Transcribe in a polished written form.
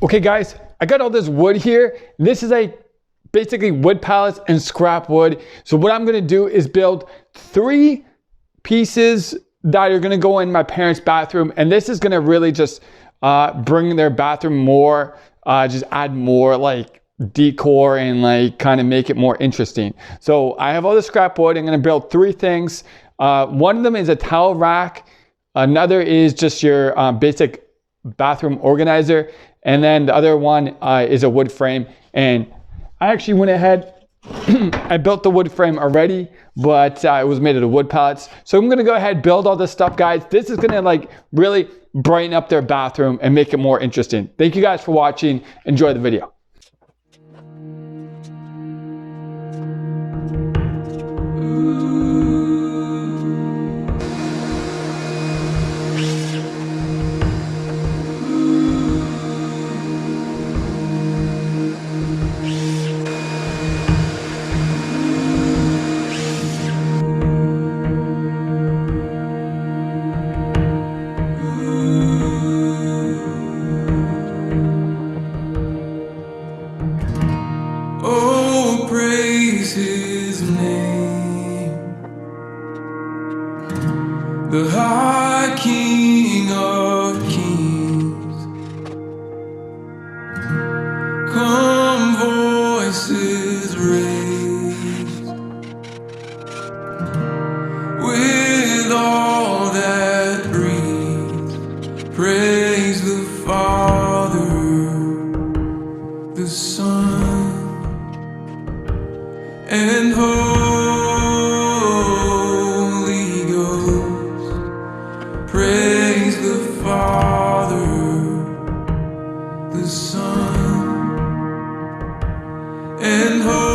Okay guys, I got all this wood here. This is basically wood pallets and scrap wood. So what I'm gonna do is build 3 pieces that are gonna go in my parents' bathroom, and this is gonna really just bring their bathroom more, just add more like decor and like kind of make it more interesting. So I have all the scrap wood. I'm gonna build 3 things. One of them is a towel rack. Another is just your basic bathroom organizer. And then the other one is a wood frame. And I actually went ahead, I built the wood frame already, but it was made out of wood pallets. So I'm gonna go ahead and build all this stuff, guys. This is gonna like really brighten up their bathroom and make it more interesting. Thank you guys for watching. Enjoy the video. His name, the High King of Kings. Come, voices raised, with all that breathe, praise the Father, the Son, and Holy Ghost. Praise the Father, the Son, and Holy